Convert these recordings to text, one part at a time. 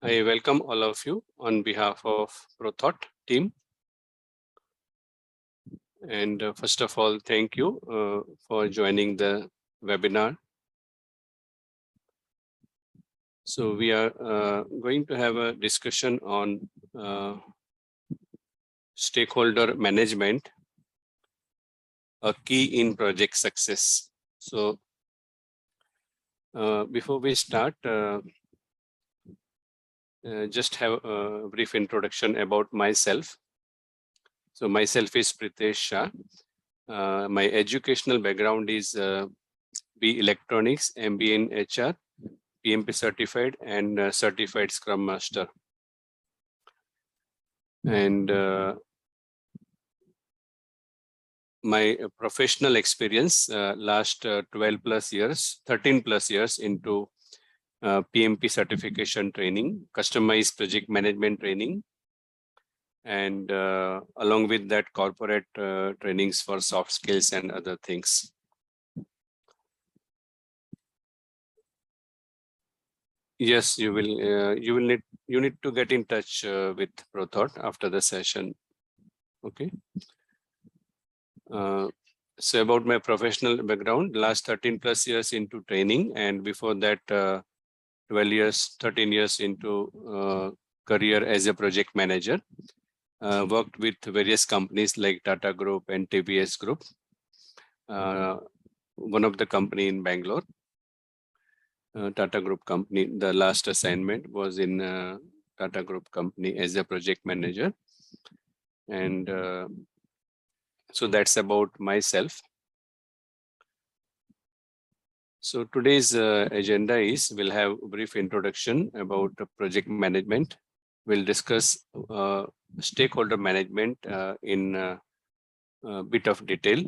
I welcome all of you on behalf of ProThought team. And first of all, thank you for joining the webinar. So we are going to have a discussion on stakeholder management, a key in project success. So before we start, just have a brief introduction about myself. So myself is Pritesh Shah. My educational background is B Electronics, MBA in HR, PMP certified and certified Scrum Master. And my professional experience last 12 plus years, 13 plus years into PMP certification training, customized project management training, and along with that corporate trainings for soft skills and other things. Yes, you need to get in touch with ProThought after the session. Okay. So about my professional background, last 13 plus years into training, and before that 12 years, 13 years into career as a project manager. Worked with various companies like Tata Group and TVS Group. One of the company in Bangalore, Tata Group company. The last assignment was in Tata Group company as a project manager. And so that's about myself. So today's agenda is we'll have a brief introduction about project management. We'll discuss stakeholder management in a bit of detail.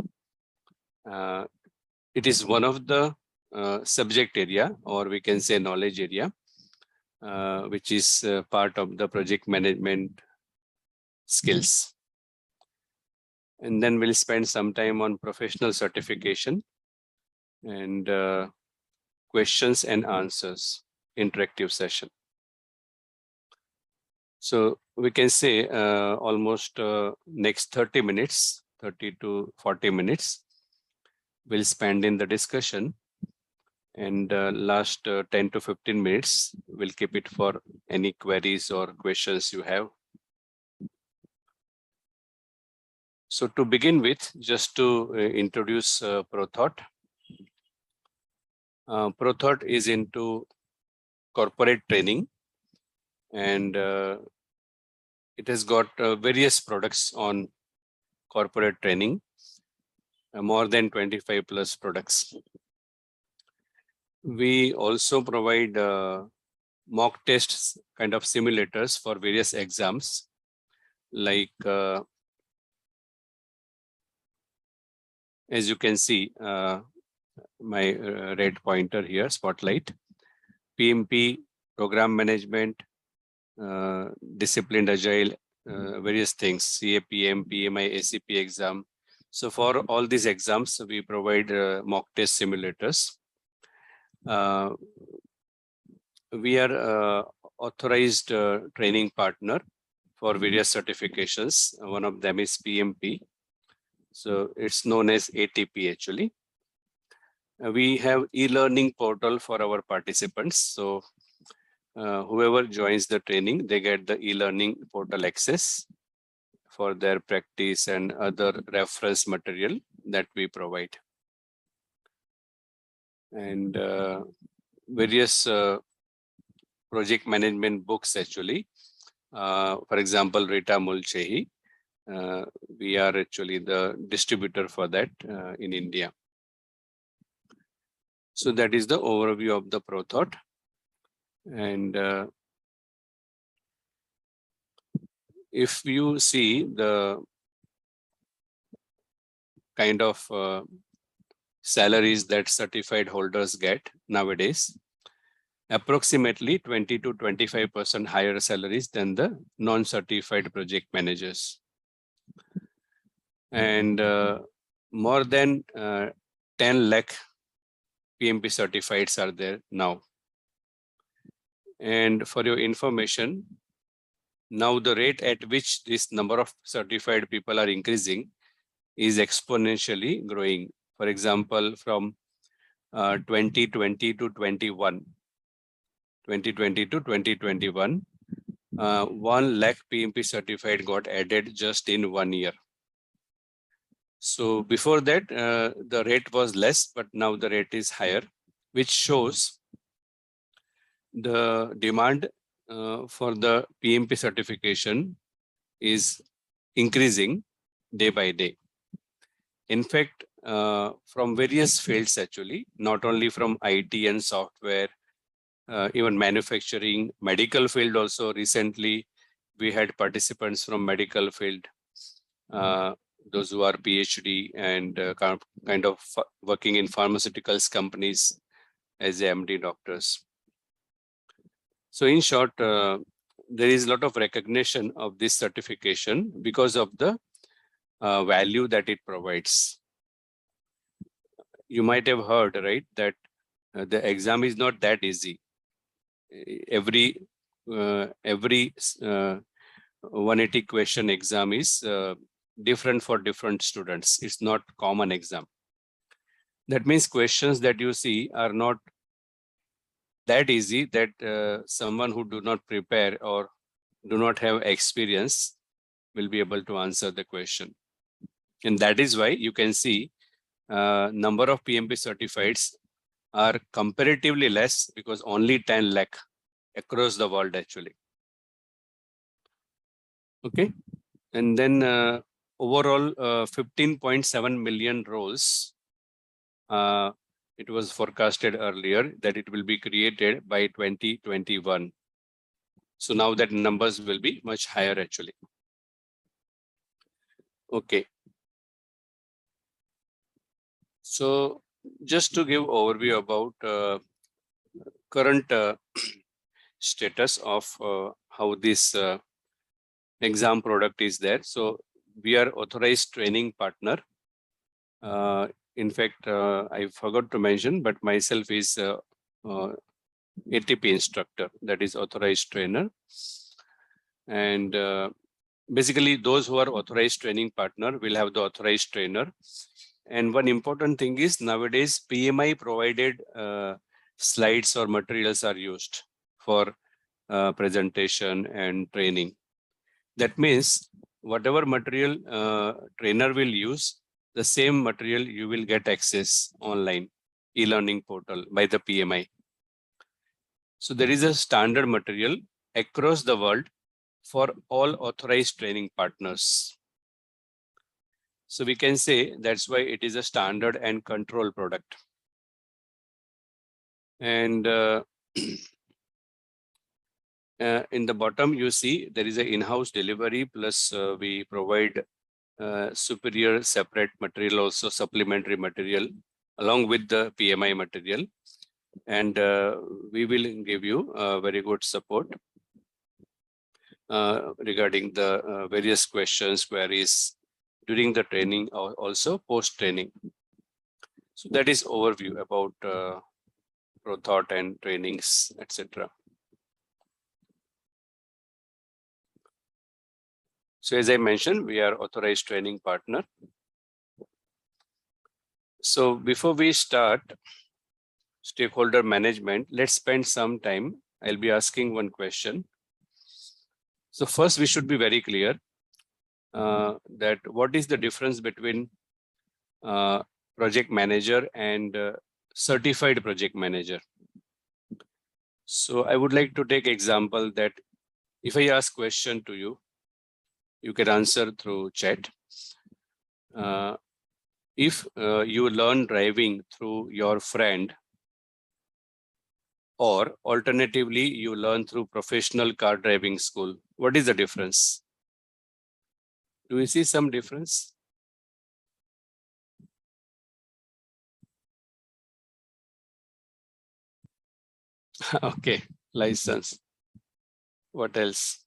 It is one of the subject area, or we can say knowledge area, which is part of the project management skills. And then we'll spend some time on professional certification and questions and answers, interactive session. So we can say almost next 30 minutes, 30 to 40 minutes, we'll spend in the discussion, and last 10 to 15 minutes, we'll keep it for any queries or questions you have. So to begin with, just to introduce ProThought. ProThought is into corporate training, and it has got various products on corporate training, more than 25 plus products. We also provide mock tests, kind of simulators for various exams, like as you can see, my red pointer here, spotlight, PMP, program management, disciplined agile, various things, CAPM, PMI, ACP exam. So for all these exams, we provide mock test simulators. We are authorized training partner for various certifications. One of them is PMP. So it's known as ATP actually. We have e-learning portal for our participants. So whoever joins the training, they get the e-learning portal access for their practice and other reference material that we provide. And various project management books actually. For example, Rita Mulchehi. We are actually the distributor for that in India. So that is the overview of the ProThought. And if you see the kind of salaries that certified holders get nowadays, approximately 20 to 25% higher salaries than the non-certified project managers. And more than 10 lakh PMP certifieds are there now. And for your information, now the rate at which this number of certified people are increasing is exponentially growing. For example, from 2020 to 21, 2020 to 2021, 1 lakh PMP certified got added just in 1 year. So before that, the rate was less, but now the rate is higher, which shows the demand for the PMP certification is increasing day by day. In fact, from various fields actually, not only from IT and software, even manufacturing, medical field also. Recently, we had participants from medical field, those who are PhD and kind of working in pharmaceuticals companies as MD doctors. So in short, there is a lot of recognition of this certification because of the value that it provides. You might have heard, right, that the exam is not that easy. Every 180 question exam is different for different students. It's not common exam. That means questions that you see are not that easy that someone who do not prepare or do not have experience will be able to answer the question. And that is why you can see number of PMP certifieds are comparatively less, because only 10 lakh across the world actually. Okay. And then overall 15.7 million roles. It was forecasted earlier that it will be created by 2021. So now that numbers will be much higher actually. Okay. So just to give overview about current status of how this exam product is there. So we are authorized training partner. In fact, I forgot to mention, but myself is ATP instructor, that is authorized trainer. And basically those who are authorized training partner will have the authorized trainer. And one important thing is nowadays PMI provided slides or materials are used for presentation and training. That means whatever material trainer will use, the same material you will get access online, e-learning portal by the PMI. So there is a standard material across the world for all authorized training partners. So we can say that's why it is a standard and control product. And in the bottom, you see there is an in-house delivery, plus we provide superior separate material, also supplementary material along with the PMI material. And we will give you very good support regarding the various questions, queries during the training or also post-training. So that is overview about ProThought and trainings, etc. So as I mentioned, we are authorized training partner. So before we start stakeholder management, let's spend some time. I'll be asking one question. So first we should be very clear that what is the difference between project manager and certified project manager. So I would like to take example that if I ask question to you, you can answer through chat. If you learn driving through your friend, or alternatively, you learn through professional car driving school, what is the difference? Do you see some difference? Okay, license. What else?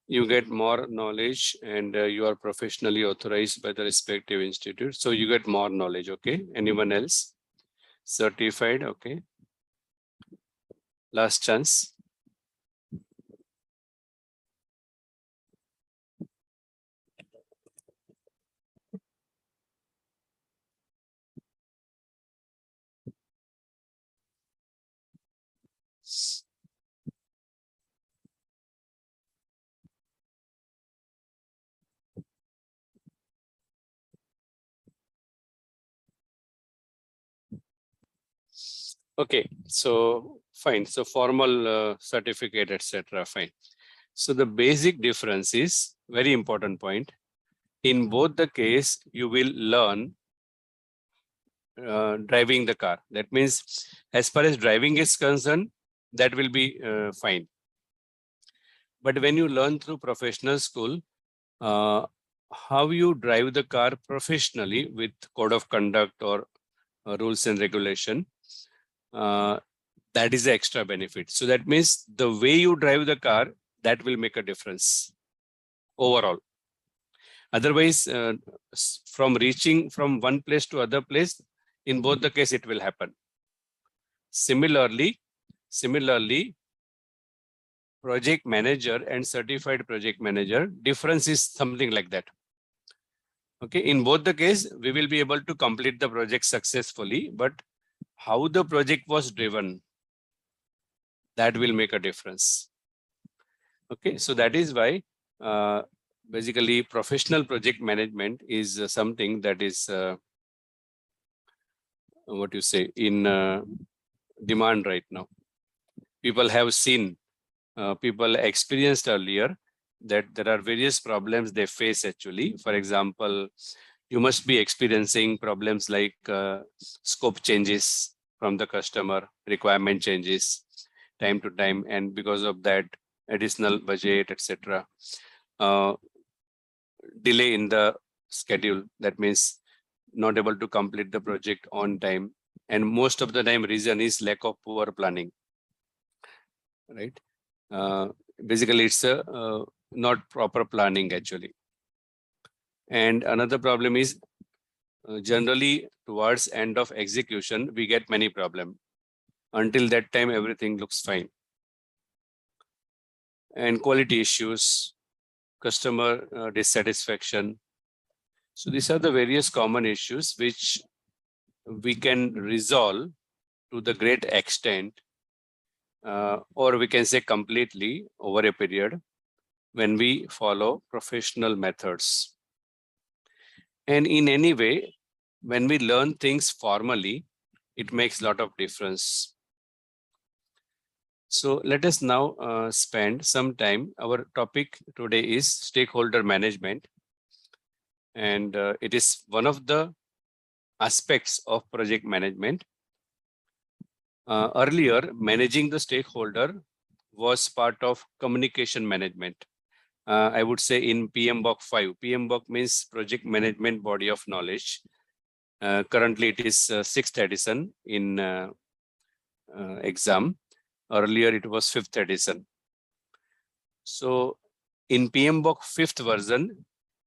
you get more knowledge, and you are professionally authorized by the respective institute. So you get more knowledge. Okay. Anyone else? Certified. Okay. Last chance. Okay, so fine. So formal certificate, etc. Fine. So the basic difference is very important point. In both the case, you will learn driving the car. That means, as far as driving is concerned, that will be fine. But when you learn through professional school, how you drive the car professionally with code of conduct or rules and regulation, that is the extra benefit. So that means the way you drive the car, that will make a difference overall. Otherwise, from reaching from one place to other place, in both the case, it will happen. Similarly, project manager and certified project manager, difference is something like that. Okay, in both the case, we will be able to complete the project successfully, but how the project was driven, that will make a difference. Okay, so that is why basically professional project management is something that is what you say in demand right now. People have seen, people experienced earlier that there are various problems they face actually. For example, you must be experiencing problems like scope changes from the customer, requirement changes time to time, and because of that, additional budget, etc. Delay in the schedule. That means not able to complete the project on time. And most of the time, reason is lack of poor planning. Right? Basically, it's a not proper planning actually. And another problem is generally towards end of execution, we get many problems. Until that time, everything looks fine. And quality issues, customer dissatisfaction. So these are the various common issues which we can resolve to the great extent, or we can say completely over a period when we follow professional methods. And in any way, when we learn things formally, it makes a lot of difference. So let us now spend some time. Our topic today is stakeholder management. And it is one of the aspects of project management. Earlier, managing the stakeholder was part of communication management. I would say in PMBOK 5. PMBOK means Project Management Body of Knowledge. Currently, it is 6th edition in exam. Earlier, it was 5th edition. So in PMBOK 5th version,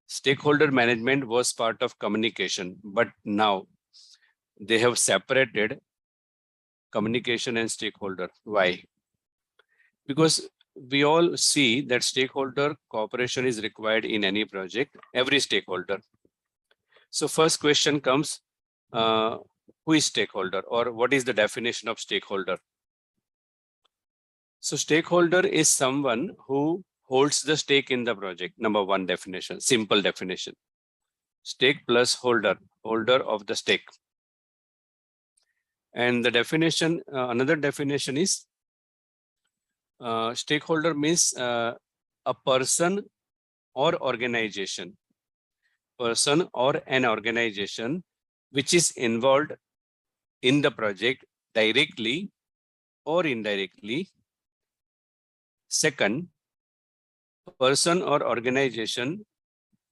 stakeholder management was part of communication. But now they have separated communication and stakeholder. Why? Because we all see that stakeholder cooperation is required in any project, every stakeholder. So first question comes, who is stakeholder, or what is the definition of stakeholder? So stakeholder is someone who holds the stake in the project. Number one definition, simple definition. Stake plus holder, holder of the stake. And the definition, another definition is stakeholder means a person or organization. Person or an organization which is involved in the project directly or indirectly. Second, person or organization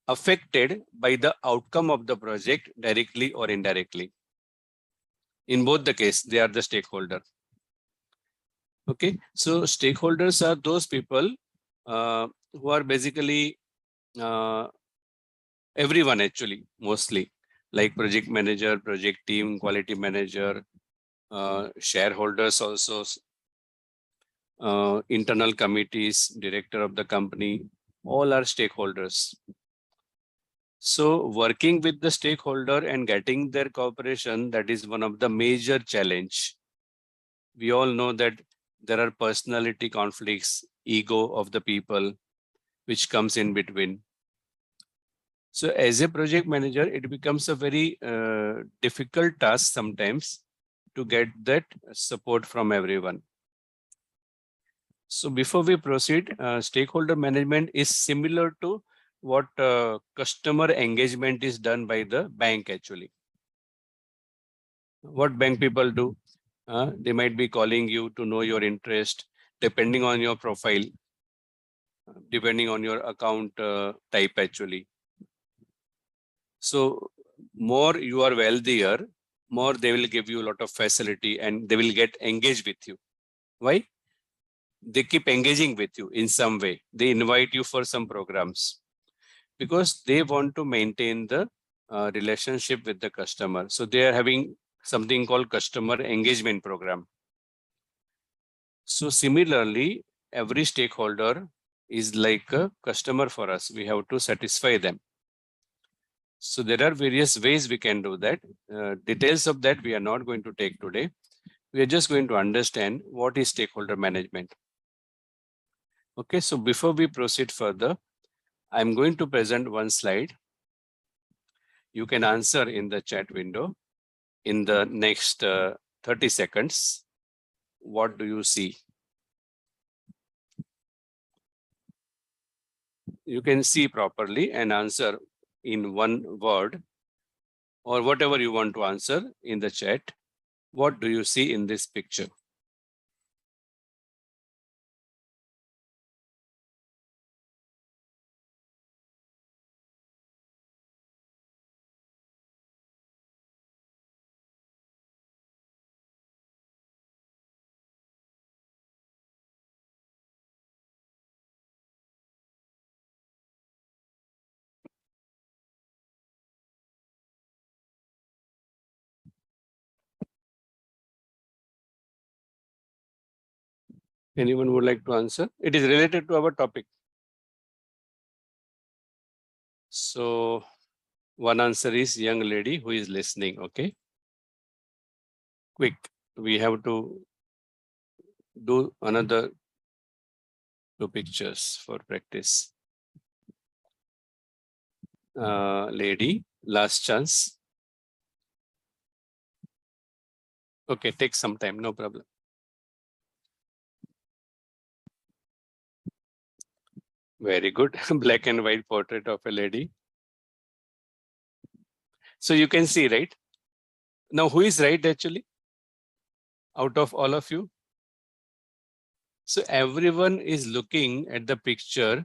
affected by the outcome of the project directly or indirectly. In both the case, they are the stakeholder. Okay, so stakeholders are those people who are basically everyone actually, mostly like project manager, project team, quality manager, shareholders also, internal committees, director of the company, all are stakeholders. So working with the stakeholder and getting their cooperation, that is one of the major challenge. We all know that there are personality conflicts, ego of the people, which comes in between. So as a project manager, it becomes a very difficult task sometimes to get that support from everyone. So before we proceed, stakeholder management is similar to what customer engagement is done by the bank actually. What bank people do? They might be calling you to know your interest, depending on your profile, depending on your account type actually. So more you are wealthier, more they will give you a lot of facility and they will get engaged with you. Why? They keep engaging with you in some way. They invite you for some programs because they want to maintain the relationship with the customer. So they are having something called customer engagement program. So similarly, every stakeholder is like a customer for us. We have to satisfy them. So there are various ways we can do that. Details of that we are not going to take today. We are just going to understand what is stakeholder management. Okay, so before we proceed further, I'm going to present one slide. You can answer in the chat window in the next 30 seconds. What do you see? You can see properly and answer in one word or whatever you want to answer in the chat. What do you see in this picture? Anyone would like to answer? It is related to our topic. So one answer is young lady who is listening. Okay. Quick. We have to do another two pictures for practice. Lady, last chance. Okay, take some time, no problem. Very good. Black and white portrait of a lady. So you can see, right? Now, who is right actually? Out of all of you? So everyone is looking at the picture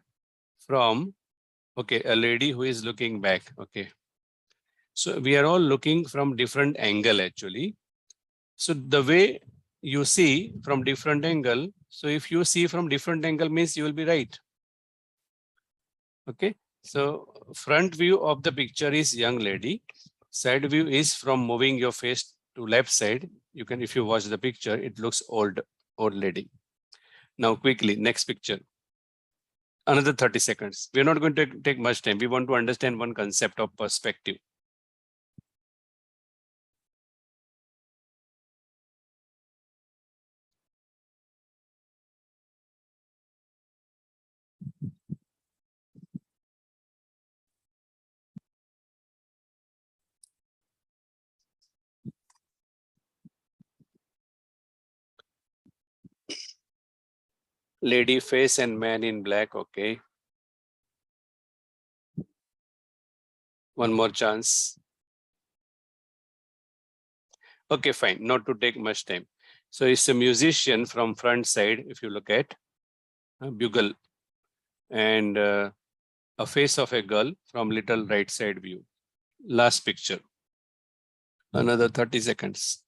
from, okay, a lady who is looking back. Okay. So we are all looking from different angle actually. So the way you see from different angle, so if you see from different angle means you will be right. Okay. So front view of the picture is young lady. Side view is from moving your face to left side. You can, if you watch the picture, it looks old lady. Now quickly, next picture. Another 30 seconds. We're not going to take much time. We want to understand one concept of perspective. Lady face and man in black. Okay. One more chance. Okay, fine. Not to take much time. So it's a musician from front side. If you look at bugle and a face of a girl from little right side view. Last picture. Another 30 seconds.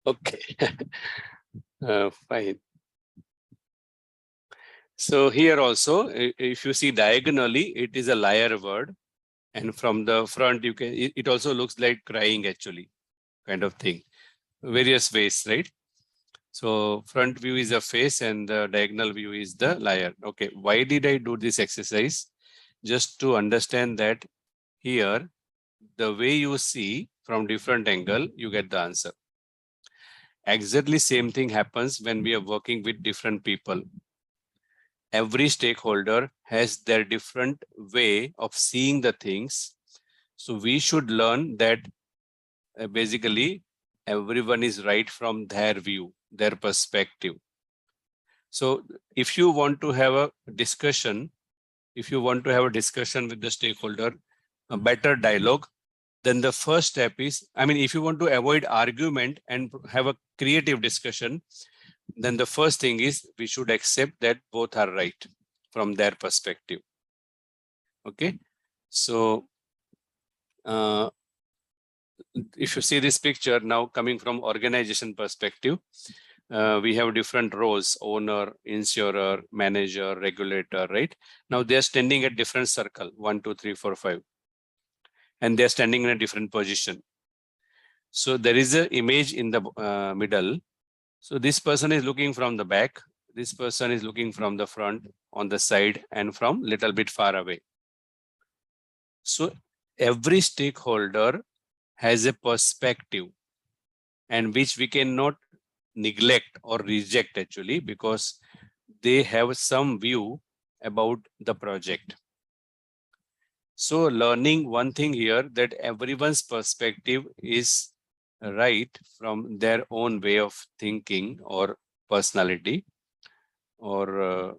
Okay. Fine. So here also, if you see diagonally, it is a liar word. And from the front, you can, it also looks like crying actually, kind of thing. Various ways, right? So front view is a face and the diagonal view is the liar. Okay, why did I do this exercise? Just to understand that here, the way you see from different angle, you get the answer. Exactly same thing happens when we are working with different people. Every stakeholder has their different way of seeing the things. So we should learn that basically everyone is right from their view, their perspective. So if you want to have a discussion, with the stakeholder, a better dialogue, then the first step is, I mean, if you want to avoid argument and have a creative discussion, then the first thing is we should accept that both are right from their perspective. Okay. So if you see this picture now coming from organization perspective, we have different roles: owner, insurer, manager, regulator, right? Now they're standing at different circle, 1, 2, 3, 4, 5. And they're standing in a different position. So there is an image in the middle. So this person is looking from the back. This person is looking from the front, on the side, and from little bit far away. So every stakeholder has a perspective, and which we cannot neglect or reject actually, because they have some view about the project. So learning one thing here, that everyone's perspective is right from their own way of thinking or personality, or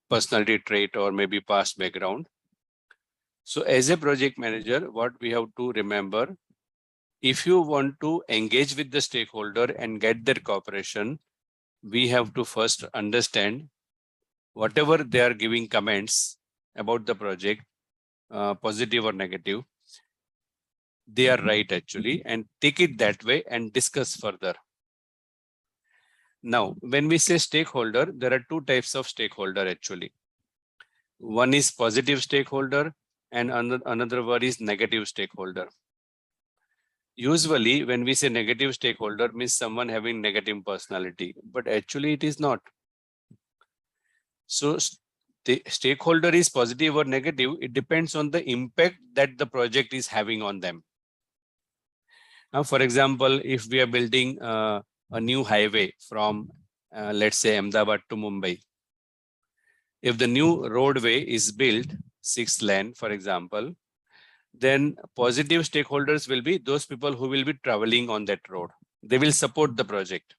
personality trait, or maybe past background. So as a project manager, what we have to remember, if you want to engage with the stakeholder and get their cooperation, we have to first understand whatever they are giving comments about the project, positive or negative, they are right actually, and take it that way and discuss further. Now, when we say stakeholder, there are two types of stakeholder actually. One is positive stakeholder and another word is negative stakeholder. Usually, when we say negative stakeholder, means someone having negative personality, but actually it is not. So the stakeholder is positive or negative, it depends on the impact that the project is having on them. Now, for example, if we are building a new highway from, let's say, Ahmedabad to Mumbai, if the new roadway is built 6 lane, for example, then positive stakeholders will be those people who will be traveling on that road. They will support the project.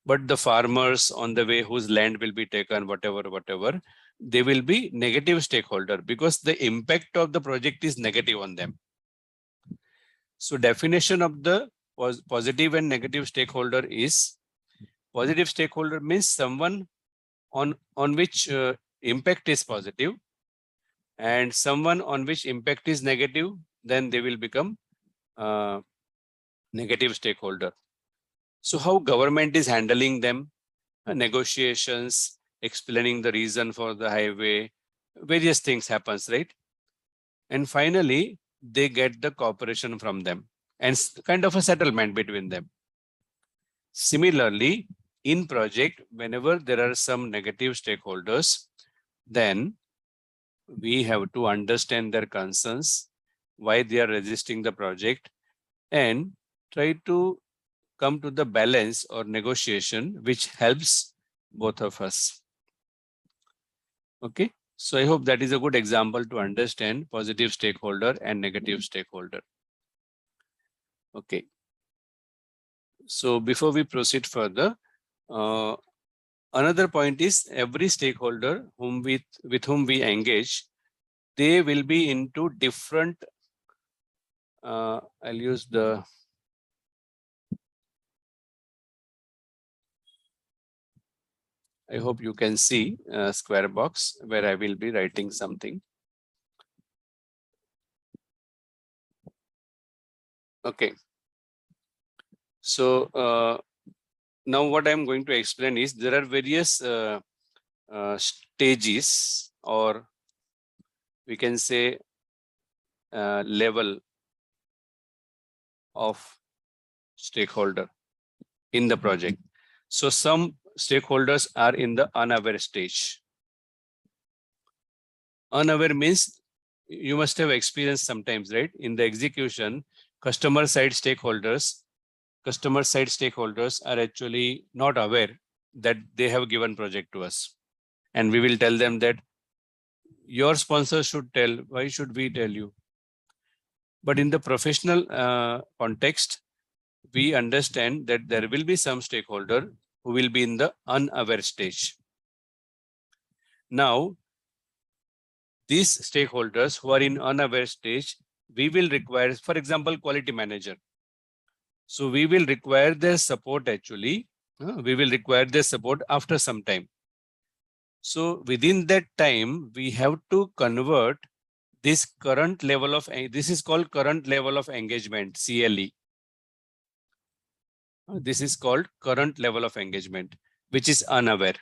But the farmers on the way whose land will be taken, whatever, they will be negative stakeholder because the impact of the project is negative on them. So definition of the positive and negative stakeholder is, positive stakeholder means someone on which impact is positive, and someone on which impact is negative, then they will become negative stakeholder. So how government is handling them? Negotiations, explaining the reason for the highway, various things happens, right? And finally, they get the cooperation from them and kind of a settlement between them. Similarly, in project, whenever there are some negative stakeholders, then we have to understand their concerns, why they are resisting the project, and try to come to the balance or negotiation which helps both of us. Okay, so I hope that is a good example to understand positive stakeholder and negative stakeholder. Okay, so before we proceed further, another point is every stakeholder with whom we engage, they will be into different, I'll use the, I hope you can see a square box where I will be writing something. Okay. So now what I'm going to explain is there are various stages, or we can say level of stakeholder in the project. So some stakeholders are in the unaware stage. Unaware means you must have experienced sometimes, right? In the execution, customer side stakeholders are actually not aware that they have given project to us. And we will tell them that your sponsor should tell, why should we tell you? But in the professional context, we understand that there will be some stakeholder who will be in the unaware stage. Now, these stakeholders who are in unaware stage, we will require, for example, quality manager. So we will require their support actually. We will require their support after some time. So within that time, we have to convert this current level of, this is called current level of engagement, CLE. This is called current level of engagement, which is unaware.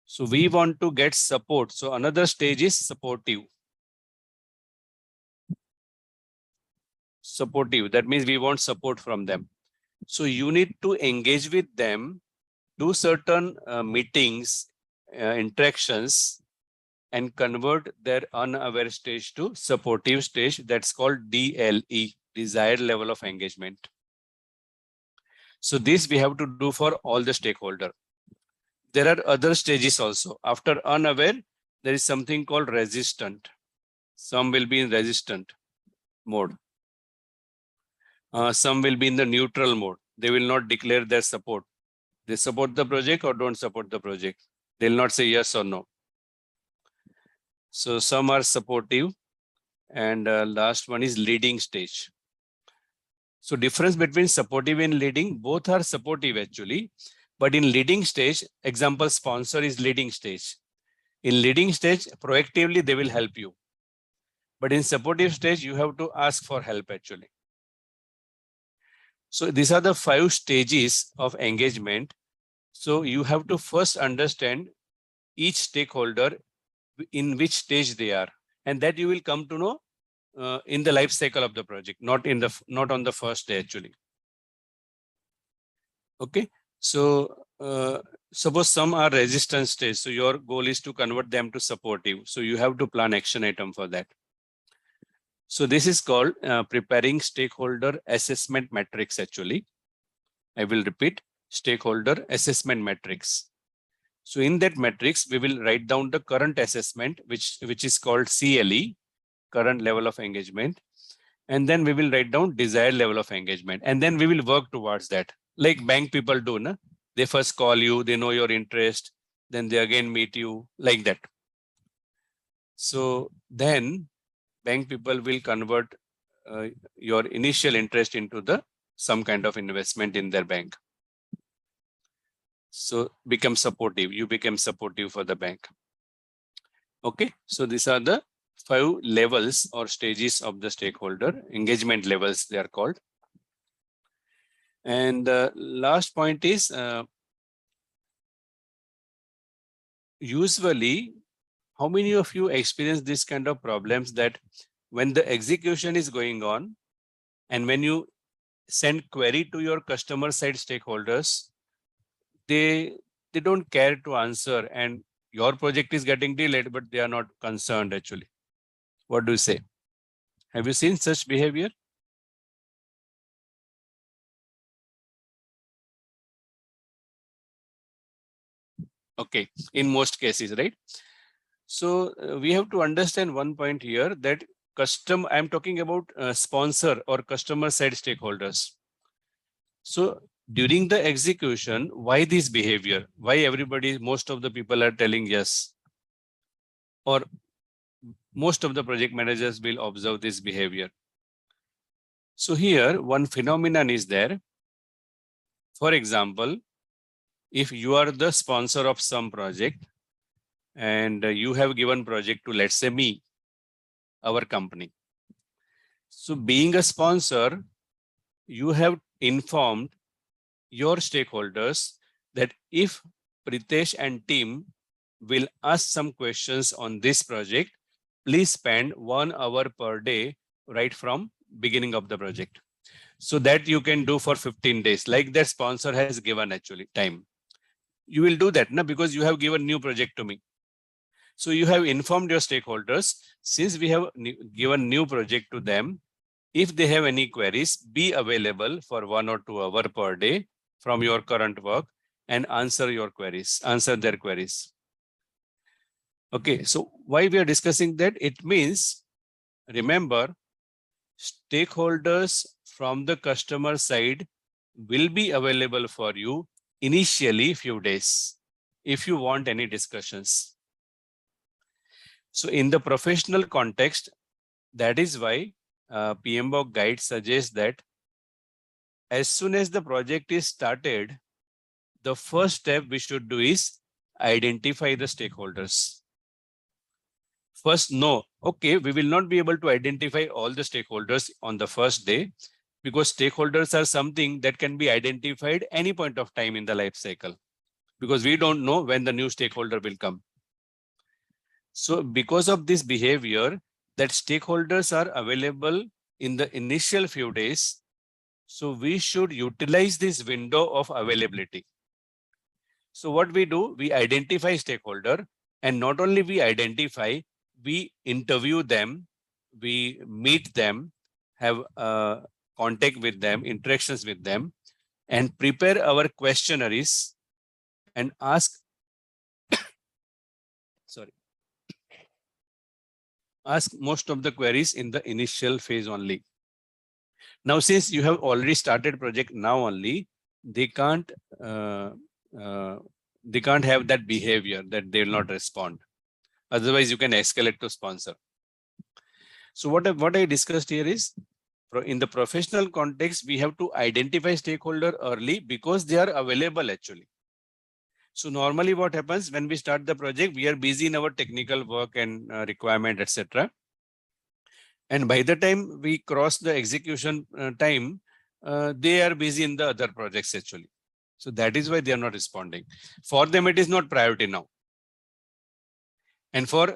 So we want to get support. So another stage is supportive. Supportive, that means we want support from them. So you need to engage with them, do certain meetings, interactions, and convert their unaware stage to supportive stage. That's called DLE, desired level of engagement. So this we have to do for all the stakeholder. There are other stages also. After unaware, there is something called resistant. Some will be in resistant mode. Some will be in the neutral mode. They will not declare their support. They support the project or don't support the project. They'll not say yes or no. So some are supportive, and last one is leading stage. So difference between supportive and leading, both are supportive actually, but in leading stage, example sponsor is leading stage. In leading stage, proactively they will help you. But in supportive stage, you have to ask for help actually. So these are the 5 stages of engagement. So you have to first understand each stakeholder in which stage they are, and that you will come to know in the life cycle of the project, not on the first day actually. Okay, so suppose some are resistance stage, so your goal is to convert them to supportive. So you have to plan action item for that. So this is called preparing stakeholder assessment matrix actually. I will repeat, stakeholder assessment matrix. So in that matrix, we will write down the current assessment, which is called CLE, current level of engagement. And then we will write down desired level of engagement. And then we will work towards that. Like bank people do, na? They first call you, they know your interest, then they again meet you, like that. So then bank people will convert your initial interest into some kind of investment in their bank. So become supportive. You become supportive for the bank. Okay, so these are the 5 levels or stages of the stakeholder engagement levels, they are called. And the last point is usually, how many of you experience this kind of problems that when the execution is going on and when you send query to your customer side stakeholders, they don't care to answer, and your project is getting delayed, but they are not concerned actually. What do you say? Have you seen such behavior? Okay, in most cases, right? So we have to understand one point here, that I'm talking about sponsor or customer side stakeholders. So during the execution, why this behavior? Why most of the people are telling yes? Or most of the project managers will observe this behavior. So here, one phenomenon is there. For example, if you are the sponsor of some project and you have given project to, let's say, me, our company. So being a sponsor, you have informed your stakeholders that if Pritesh and team will ask some questions on this project, please spend 1 hour per day right from beginning of the project. So that you can do for 15 days, like that sponsor has given actually time. You will do that now because you have given new project to me. So you have informed your stakeholders, since we have given new project to them, if they have any queries, be available for 1 or 2 hours per day from your current work and answer your queries, answer their queries. Okay, so why we are discussing that? It means, remember, stakeholders from the customer side will be available for you initially few days if you want any discussions. So in the professional context, that is why PMBOK guide suggests that as soon as the project is started, the first step we should do is identify the stakeholders. First, no, okay, we will not be able to identify all the stakeholders on the first day because stakeholders are something that can be identified any point of time in the life cycle because we don't know when the new stakeholder will come. So because of this behavior, that stakeholders are available in the initial few days. So we should utilize this window of availability. So what we do, we identify stakeholder, and not only we identify, we interview them, we meet them, have contact with them, interactions with them, and prepare our questionnaires and ask, ask most of the queries in the initial phase only. Now, since you have already started project now only, they can't have that behavior that they will not respond. Otherwise, you can escalate to sponsor. So what I discussed here is, in the professional context, we have to identify stakeholder early because they are available actually. So normally what happens when we start the project, we are busy in our technical work and requirement, etc. And by the time we cross the execution time, they are busy in the other projects actually. So that is why they are not responding. For them, it is not priority now. And for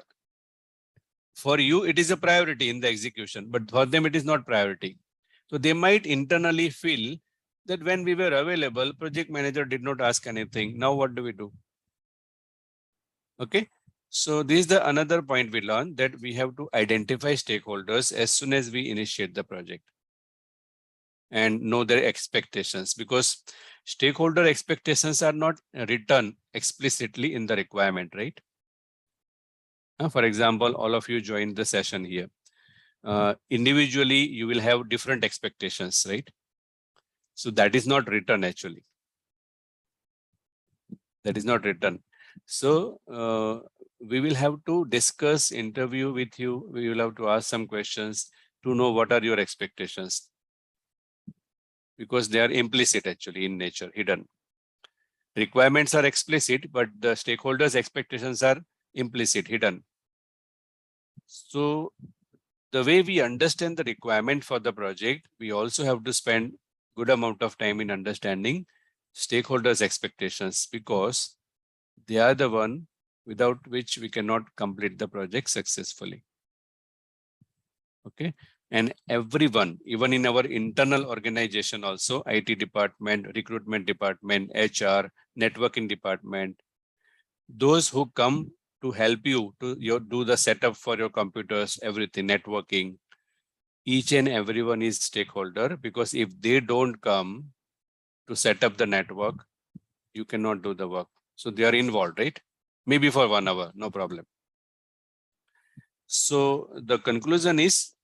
you, it is a priority in the execution, but for them, it is not priority. So they might internally feel that when we were available, project manager did not ask anything. Now what do we do? Okay. So this is the another point we learned, that we have to identify stakeholders as soon as we initiate the project and know their expectations, because stakeholder expectations are not written explicitly in the requirement, right? For example, all of you joined the session here. Individually, you will have different expectations, right? So that is not written actually. That is not written. So we will have to discuss, interview with you. We will have to ask some questions to know what are your expectations, because they are implicit actually in nature, hidden. Requirements are explicit, but the stakeholders' expectations are implicit, hidden. So the way we understand the requirement for the project, we also have to spend good amount of time in understanding stakeholders' expectations, because they are the one without which we cannot complete the project successfully. Okay. And everyone, even in our internal organization also, IT department, recruitment department, HR, networking department, those who come to help you to do the setup for your computers, everything, networking, each and everyone is stakeholder, because if they don't come to set up the network, you cannot do the work. So they are involved, right? Maybe for 1 hour, no problem. So the conclusion is,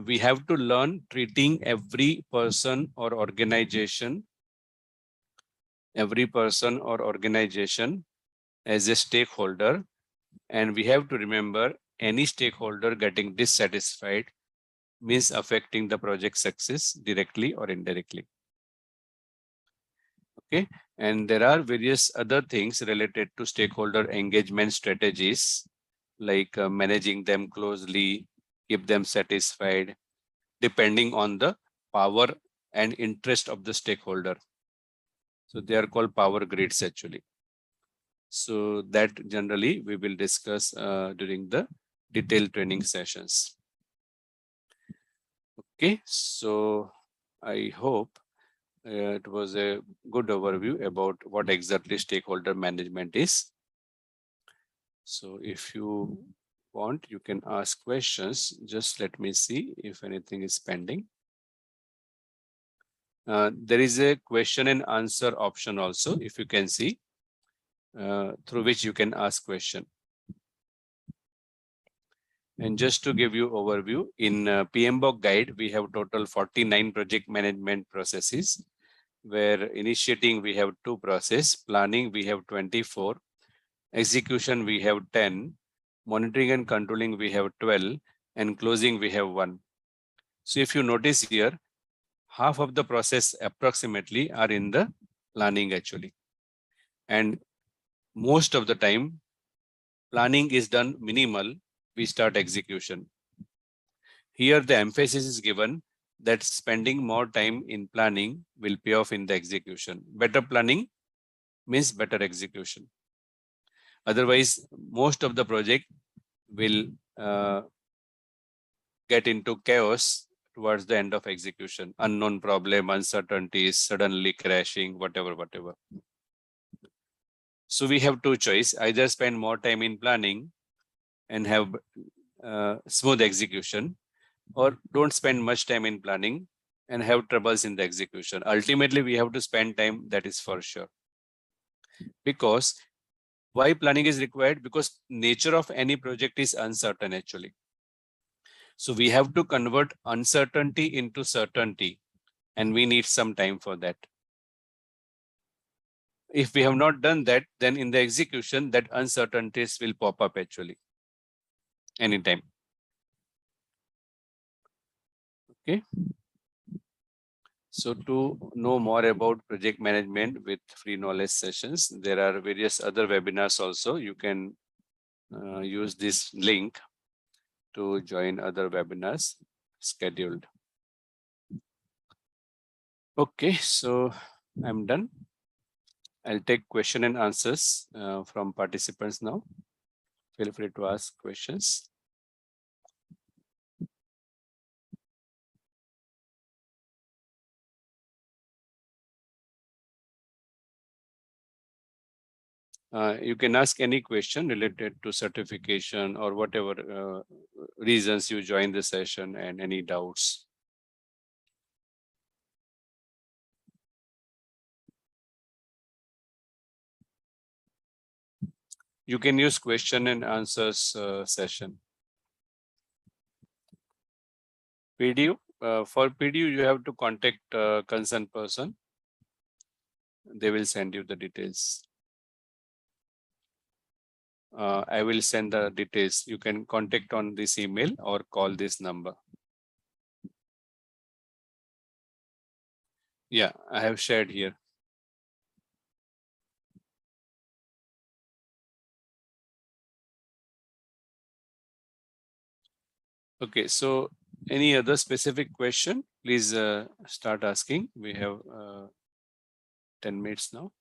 we have to learn treating every person or organization as a stakeholder. And we have to remember, any stakeholder getting dissatisfied means affecting the project success directly or indirectly. Okay. And there are various other things related to stakeholder engagement strategies, like managing them closely, keep them satisfied, depending on the power and interest of the stakeholder. So they are called power grids actually. So that generally we will discuss during the detailed training sessions. Okay, so I hope it was a good overview about what exactly stakeholder management is. So if you want, you can ask questions. Just let me see if anything is pending. There is a question and answer option also, if you can see, through which you can ask question. And just to give you overview, in PMBOK guide, we have total 49 project management processes, where initiating we have 2 processes, planning we have 24, execution we have 10, monitoring and controlling we have 12, and closing we have 1. So if you notice here, half of the process approximately are in the planning actually. And most of the time, planning is done minimal, we start execution. Here the emphasis is given that spending more time in planning will pay off in the execution. Better planning means better execution. Otherwise, most of the project will get into chaos towards the end of execution. Unknown problem, uncertainties, suddenly crashing, whatever. So we have 2 choices, either spend more time in planning and have smooth execution, or don't spend much time in planning and have troubles in the execution. Ultimately, we have to spend time, that is for sure. Because why planning is required? Because nature of any project is uncertain actually. So we have to convert uncertainty into certainty, and we need some time for that. If we have not done that, then in the execution, that uncertainties will pop up actually anytime. Okay. So to know more about project management with free knowledge sessions, there are various other webinars also. You can use this link to join other webinars scheduled. Okay, so I'm done. I'll take question and answers from participants now. Feel free to ask questions. You can ask any question related to certification or whatever reasons you join the session and any doubts. You can use question and answers session. PDU, for PDU, you have to contact concerned person. They will send you the details. I will send the details. You can contact on this email or call this number. Yeah, I have shared here. Okay, so any other specific question, please start asking. We have 10 minutes now.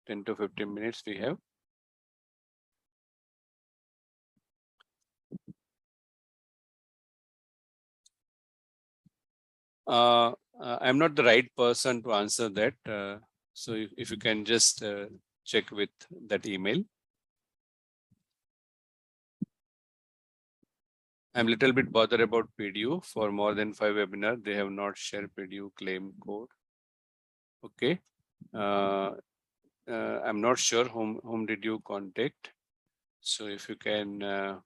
10 to 15 minutes we have. I'm not the right person to answer that. So if you can just check with that email. I'm a little bit bothered about PDU. For more than 5 webinars, they have not shared PDU claim code. Okay. I'm not sure whom did you contact. So if you can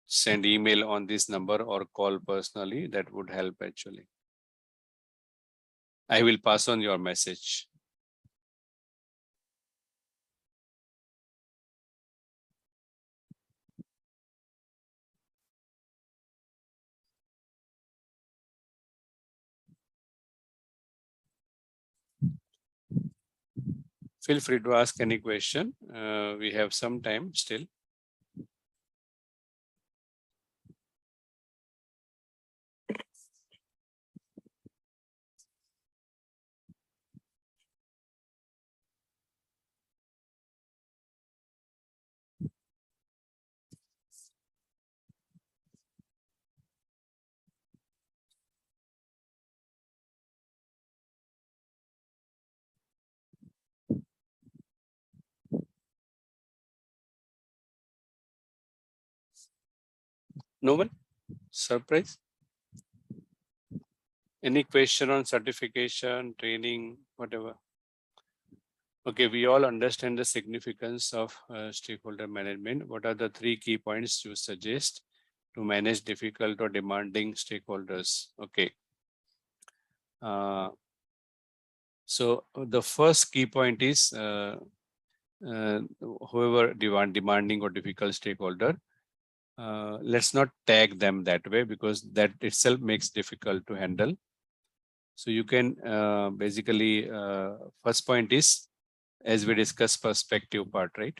send email on this number or call personally, that would help actually. I will pass on your message. Feel free to ask any question. We have some time still. No one? Surprise? Any question on certification, training, whatever? Okay, we all understand the significance of stakeholder management. What are the 3 key points you suggest to manage difficult or demanding stakeholders? Okay. So the first key point is whoever demanding or difficult stakeholder, let's not tag them that way because that itself makes difficult to handle. So you can basically, first point is, as we discussed, perspective part, right?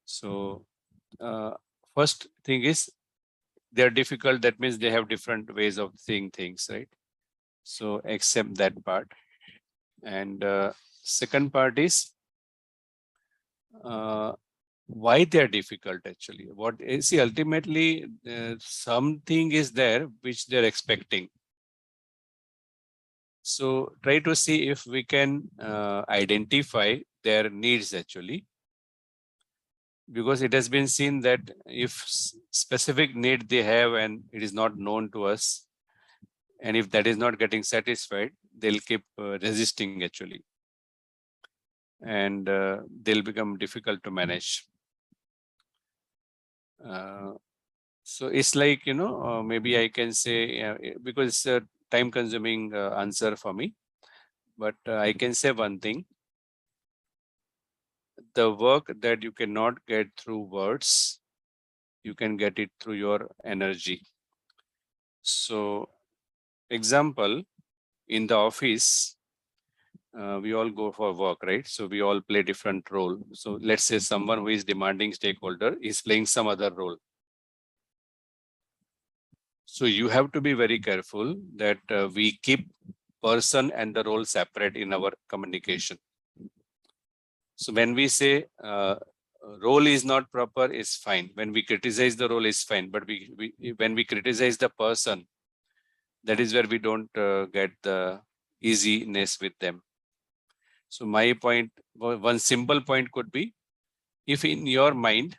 So first thing is they're difficult. That means they have different ways of seeing things, right? So accept that part. And second part is why they're difficult actually. What is, see, ultimately something is there which they're expecting. So try to see if we can identify their needs actually, because it has been seen that if specific need they have and it is not known to us, and if that is not getting satisfied, they'll keep resisting actually, and they'll become difficult to manage. So it's like, maybe I can say, because it's a time consuming answer for me, but I can say one thing. The work that you cannot get through words, you can get it through your energy. So example, in the office, we all go for work, right? So we all play different role. So let's say someone who is demanding stakeholder is playing some other role. So you have to be very careful that we keep person and the role separate in our communication. So when we say role is not proper, is fine. When we criticize the role is fine, but when we criticize the person, that is where we don't get the easiness with them. So my point, one simple point could be, if in your mind,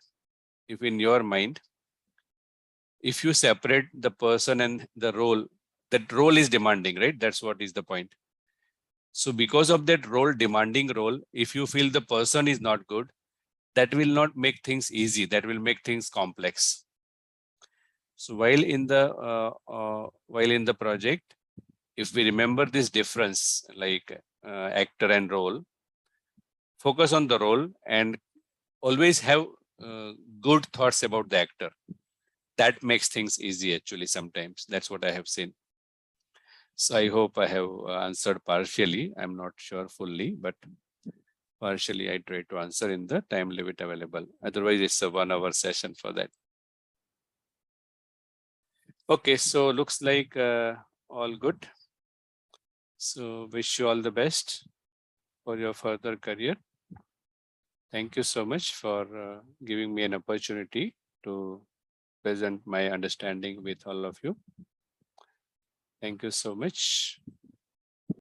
if you separate the person and the role, that role is demanding, right? That's what is the point. So because of that role, demanding role, if you feel the person is not good, that will not make things easy. That will make things complex. So while in the project, if we remember this difference, like actor and role, focus on the role and always have good thoughts about the actor. That makes things easy actually sometimes. That's what I have seen. So I hope I have answered partially. I'm not sure fully, but partially I try to answer in the time limit available. Otherwise, it's a 1 hour session for that. Okay, so looks like all good. So wish you all the best for your further career. Thank you so much for giving me an opportunity to present my understanding with all of you. Thank you so much.